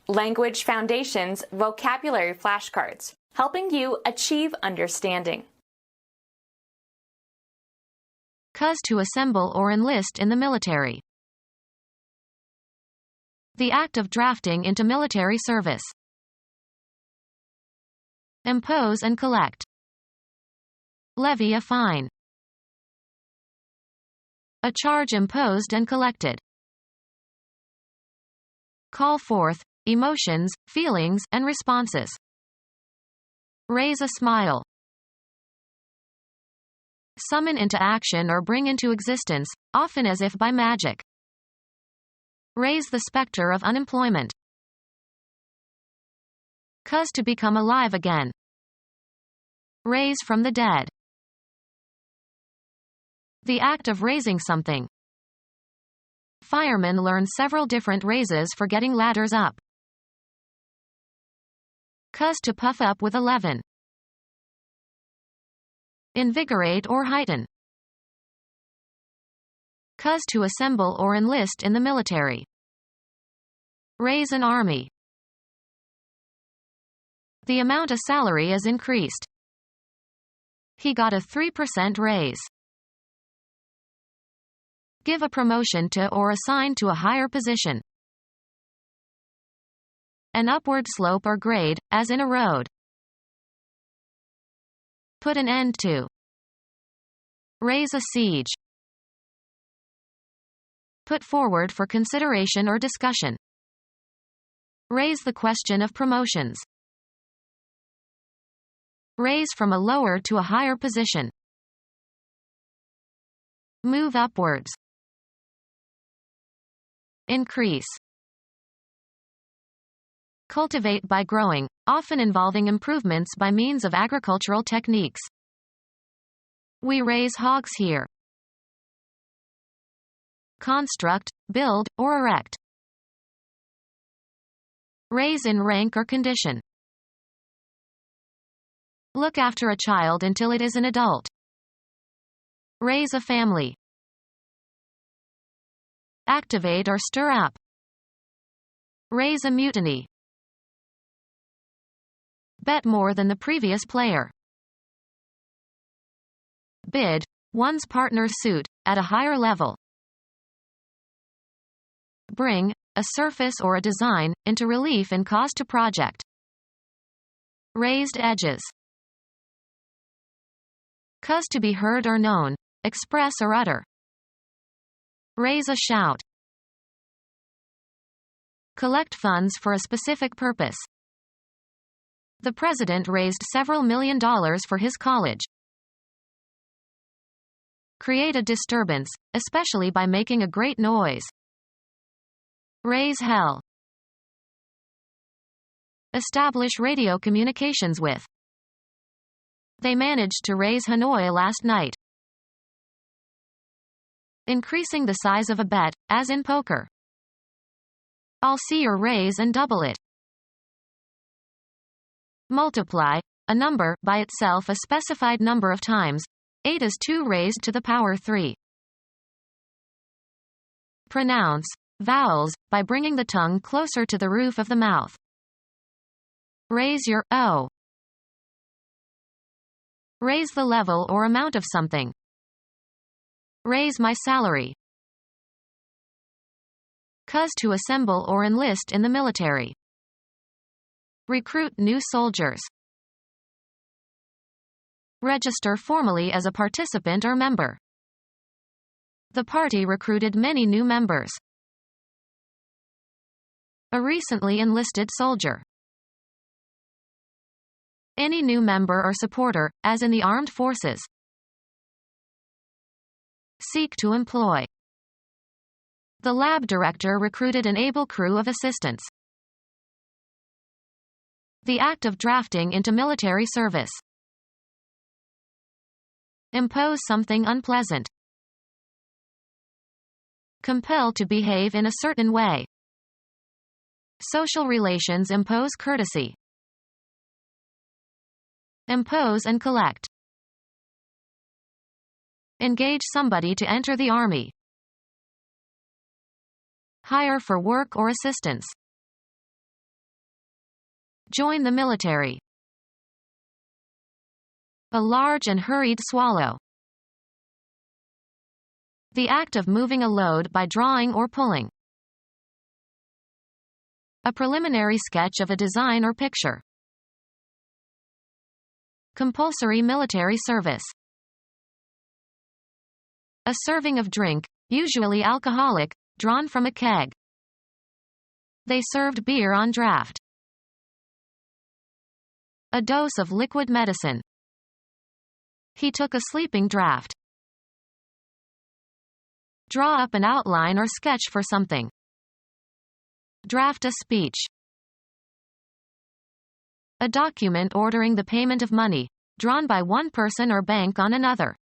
Language Foundations Vocabulary Flashcards, helping you achieve understanding. Cause to assemble or enlist in the military. The act of drafting into military service. Impose and collect. Levy a fine. A charge imposed and collected. Call forth emotions, feelings, and responses. Raise a smile. Summon into action or bring into existence, often as if by magic. Raise the specter of unemployment. Cause to become alive again. Raise from the dead. The act of raising something. Firemen learn several different raises for getting ladders up. Cause to puff up with a leaven. Invigorate or heighten. Cause to assemble or enlist in the military. Raise an army. The amount of salary is increased. He got a 3% raise. Give a promotion to or assign to a higher position. An upward slope or grade, as in a road. Put an end to. Raise a siege. Put forward for consideration or discussion. Raise the question of promotions. Raise from a lower to a higher position. Move upwards. Increase. Cultivate by growing, often involving improvements by means of agricultural techniques. We raise hogs here. Construct, build, or erect. Raise in rank or condition. Look after a child until it is an adult. Raise a family. Activate or stir up. Raise a mutiny. Bet more than the previous player. Bid, one's partner's suit, at a higher level. Bring, a surface or a design, into relief and cause to project. Raised edges. Cause to be heard or known, express or utter. Raise a shout. Collect funds for a specific purpose. The president raised several $1 million for his college. Create a disturbance, especially by making a great noise. Raise hell. Establish radio communications with. They managed to raise Hanoi last night. Increasing the size of a bet, as in poker. I'll see your raise and double it. Multiply, a number, by itself a specified number of times. 8 is 2 raised to the power 3. Pronounce, vowels, by bringing the tongue closer to the roof of the mouth. Raise your O. Raise the level or amount of something. Raise my salary. Cause to assemble or enlist in the military. Recruit new soldiers. Register formally as a participant or member. The party recruited many new members. A recently enlisted soldier. Any new member or supporter, as in the armed forces. Seek to employ. The lab director recruited an able crew of assistants. The act of drafting into military service. Impose something unpleasant. Compel to behave in a certain way. Social relations impose courtesy. Impose and collect. Engage somebody to enter the army. Hire for work or assistance. Join the military. A large and hurried swallow. The act of moving a load by drawing or pulling. A preliminary sketch of a design or picture. Compulsory military service. A serving of drink, usually alcoholic, drawn from a keg. They served beer on draft. A dose of liquid medicine. He took a sleeping draft. Draw up an outline or sketch for something. Draft a speech. A document ordering the payment of money, drawn by one person or bank on another.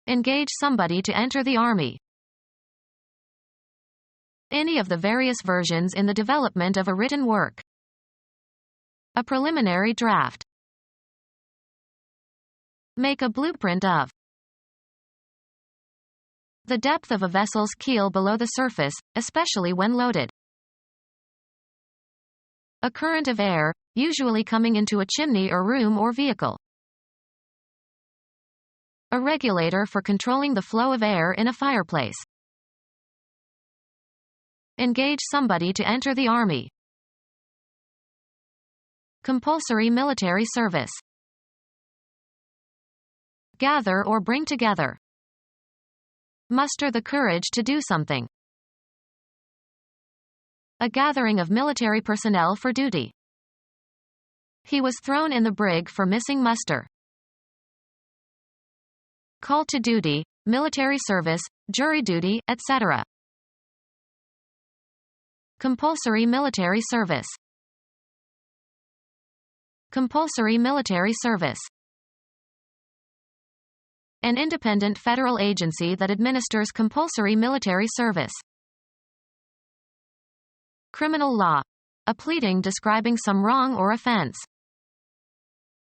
Engage somebody to enter the army. Any of the various versions in the development of a written work. A preliminary draft. Make a blueprint of. The depth of a vessel's keel below the surface, especially when loaded. A current of air, usually coming into a chimney or room or vehicle. A regulator for controlling the flow of air in a fireplace. Engage somebody to enter the army. Compulsory military service. Gather or bring together. Muster the courage to do something. A gathering of military personnel for duty. He was thrown in the brig for missing muster. Call to duty, military service, jury duty, etc. Compulsory military service. Compulsory military service. An independent federal agency that administers compulsory military service. Criminal law. A pleading describing some wrong or offense.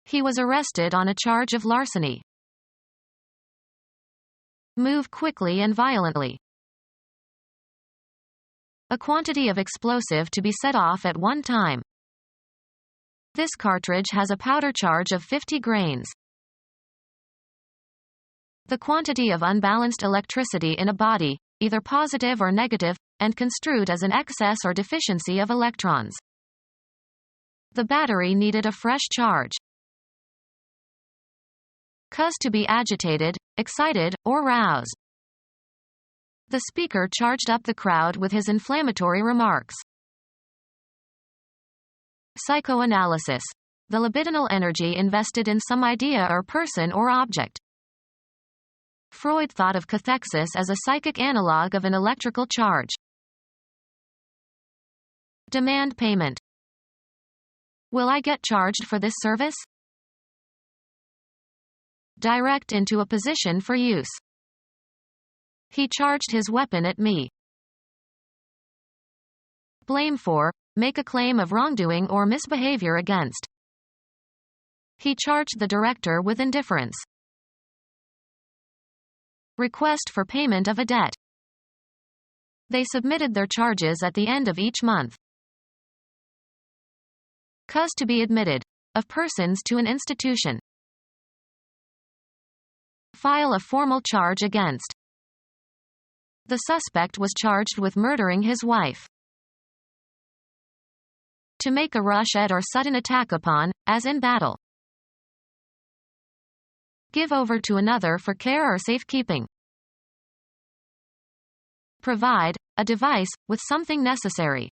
He was arrested on a charge of larceny. Move quickly and violently. A quantity of explosive to be set off at one time. This cartridge has a powder charge of 50 grains. The quantity of unbalanced electricity in a body, either positive or negative, and construed as an excess or deficiency of electrons. The battery needed a fresh charge. Cause to be agitated, excited, or roused. The speaker charged up the crowd with his inflammatory remarks. Psychoanalysis. The libidinal energy invested in some idea or person or object. Freud thought of cathexis as a psychic analog of an electrical charge. Demand payment. Will I get charged for this service? Direct into a position for use. He charged his weapon at me. Blame for, make a claim of wrongdoing or misbehavior against. He charged the director with indifference. Request for payment of a debt. They submitted their charges at the end of each month. Cause to be admitted. Of persons to an institution. File a formal charge against. The suspect was charged with murdering his wife. To make a rush at or sudden attack upon, as in battle. Give over to another for care or safekeeping. Provide, a device, with something necessary.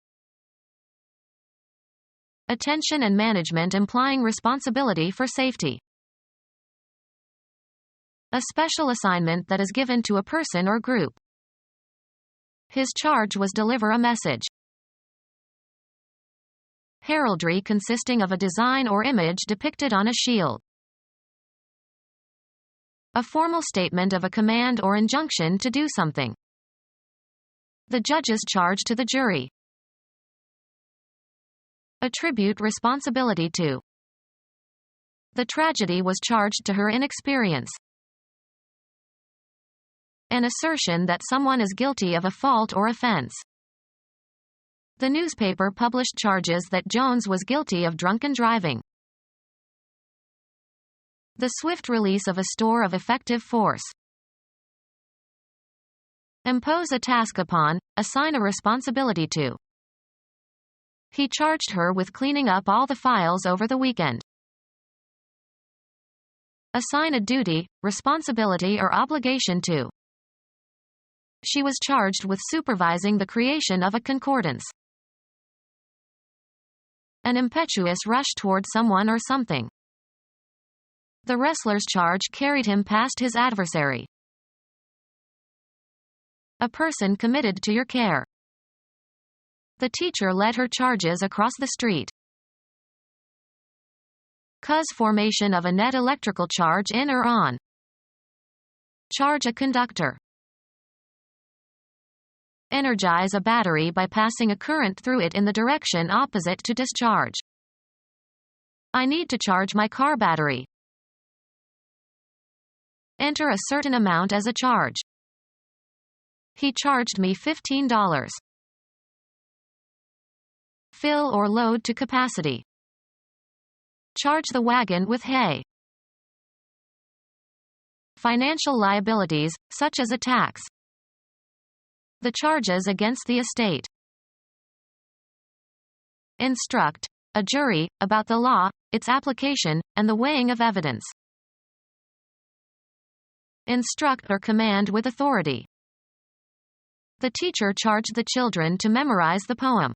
Attention and management implying responsibility for safety. A special assignment that is given to a person or group. His charge was deliver a message. Heraldry consisting of a design or image depicted on a shield. A formal statement of a command or injunction to do something. The judge's charge to the jury. Attribute responsibility to. The tragedy was charged to her inexperience. An assertion that someone is guilty of a fault or offense. The newspaper published charges that Jones was guilty of drunken driving. The swift release of a store of effective force. Impose a task upon, assign a responsibility to. He charged her with cleaning up all the files over the weekend. Assign a duty, responsibility or obligation to. She was charged with supervising the creation of a concordance. An impetuous rush toward someone or something. The wrestler's charge carried him past his adversary. A person committed to your care. The teacher led her charges across the street. Cause formation of a net electrical charge in or on. Charge a conductor. Energize a battery by passing a current through it in the direction opposite to discharge. I need to charge my car battery. Enter a certain amount as a charge. He charged me $15. Fill or load to capacity. Charge the wagon with hay. Financial liabilities, such as a tax. The charges against the estate. Instruct a jury about the law, its application, and the weighing of evidence. Instruct or command with authority. The teacher charged the children to memorize the poem.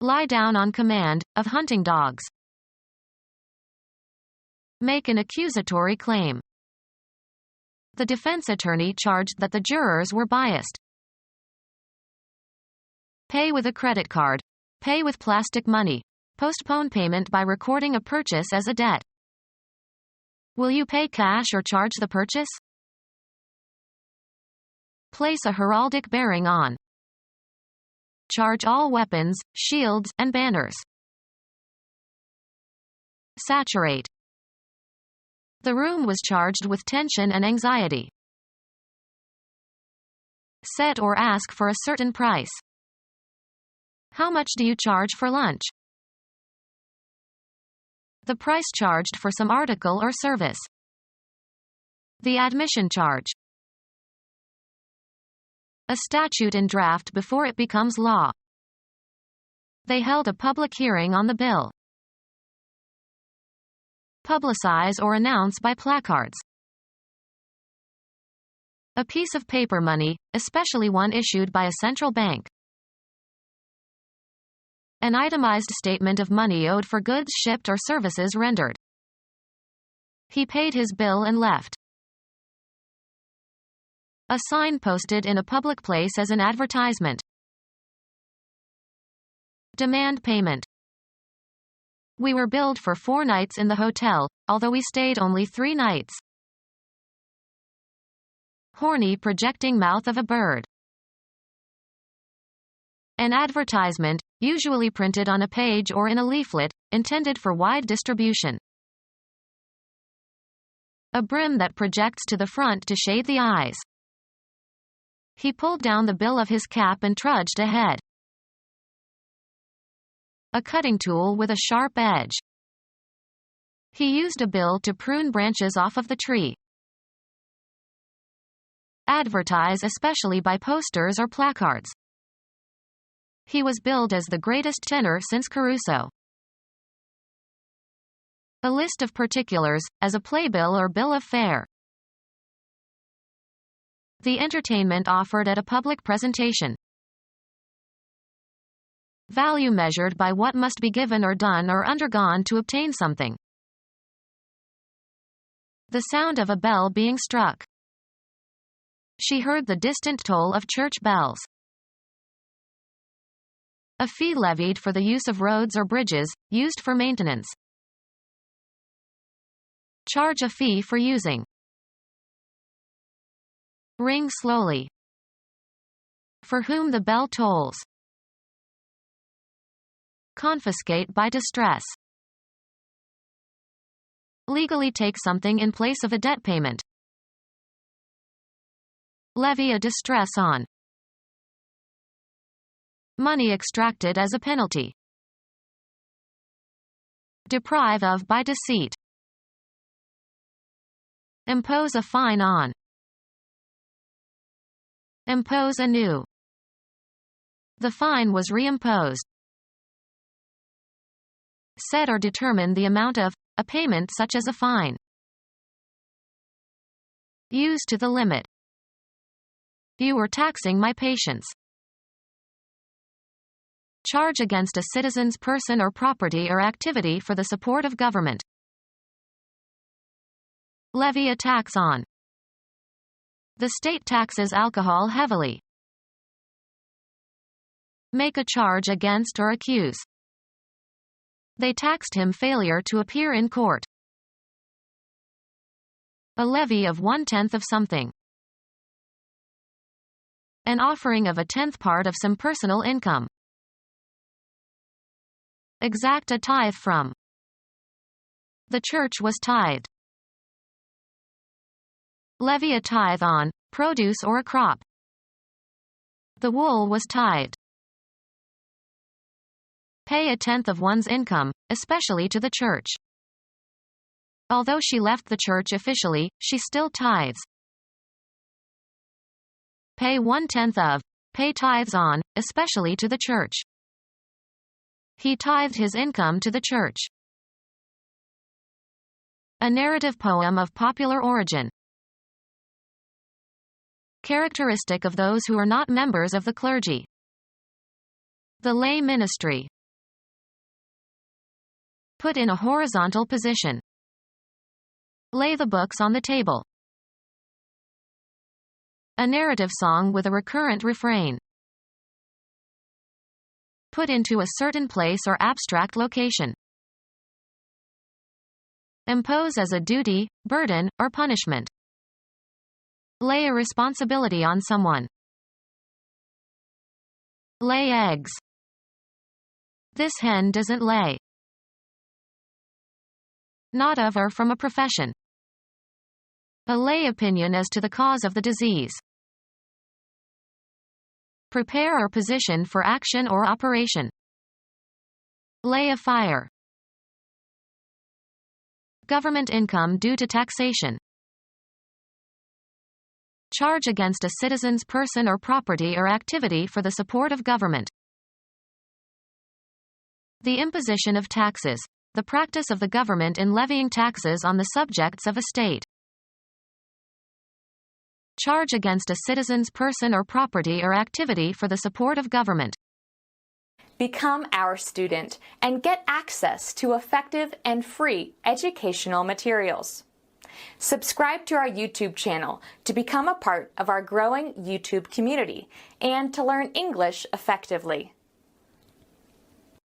Lie down on command, of hunting dogs. Make an accusatory claim. The defense attorney charged that the jurors were biased. Pay with a credit card. Pay with plastic money. Postpone payment by recording a purchase as a debt. Will you pay cash or charge the purchase? Place a heraldic bearing on. Charge all weapons, shields, and banners. Saturate. The room was charged with tension and anxiety. Set or ask for a certain price. How much do you charge for lunch? The price charged for some article or service. The admission charge. A statute in draft before it becomes law. They held a public hearing on the bill. Publicize or announce by placards. A piece of paper money, especially one issued by a central bank. An itemized statement of money owed for goods shipped or services rendered. He paid his bill and left. A sign posted in a public place as an advertisement. Demand payment. We were billed for 4 nights in the hotel, although we stayed only 3 nights. Horny projecting mouth of a bird. An advertisement, usually printed on a page or in a leaflet, intended for wide distribution. A brim that projects to the front to shade the eyes. He pulled down the bill of his cap and trudged ahead. A cutting tool with a sharp edge. He used a bill to prune branches off of the tree. Advertise especially by posters or placards. He was billed as the greatest tenor since Caruso. A list of particulars, as a playbill or bill of fare. The entertainment offered at a public presentation. Value measured by what must be given or done or undergone to obtain something. The sound of a bell being struck. She heard the distant toll of church bells. A fee levied for the use of roads or bridges, used for maintenance. Charge a fee for using. Ring slowly. For whom the bell tolls. Confiscate by distress. Legally take something in place of a debt payment. Levy a distress on. Money extracted as a penalty. Deprive of by deceit. Impose a fine on. Impose anew. The fine was reimposed. Set or determine the amount of a payment such as a fine. Use to the limit. You were taxing my patience. Charge against a citizen's person or property or activity for the support of government. Levy a tax on. The state taxes alcohol heavily. Make a charge against or accuse. They taxed him failure to appear in court. A levy of 1/10 of something. An offering of a 10th part of some personal income. Exact a tithe from. The church was tithed. Levy a tithe on produce or a crop. The wool was tithed. Pay a 10th of one's income, especially to the church. Although she left the church officially, she still tithes. Pay 1/10 of. Pay tithes on, especially to the church. He tithed his income to the church. A narrative poem of popular origin. Characteristic of those who are not members of the clergy. The lay ministry. Put in a horizontal position. Lay the books on the table. A narrative song with a recurrent refrain. Put into a certain place or abstract location. Impose as a duty, burden, or punishment. Lay a responsibility on someone. Lay eggs. This hen doesn't lay. Not of or from a profession. A lay opinion as to the cause of the disease. Prepare or position for action or operation. Lay a fire. Government income due to taxation. Charge against a citizen's person or property or activity for the support of government. The imposition of taxes. The practice of the government in levying taxes on the subjects of a state. Charge against a citizen's person or property or activity for the support of government. Become our student and get access to effective and free educational materials. Subscribe to our YouTube channel to become a part of our growing YouTube community and to learn English effectively.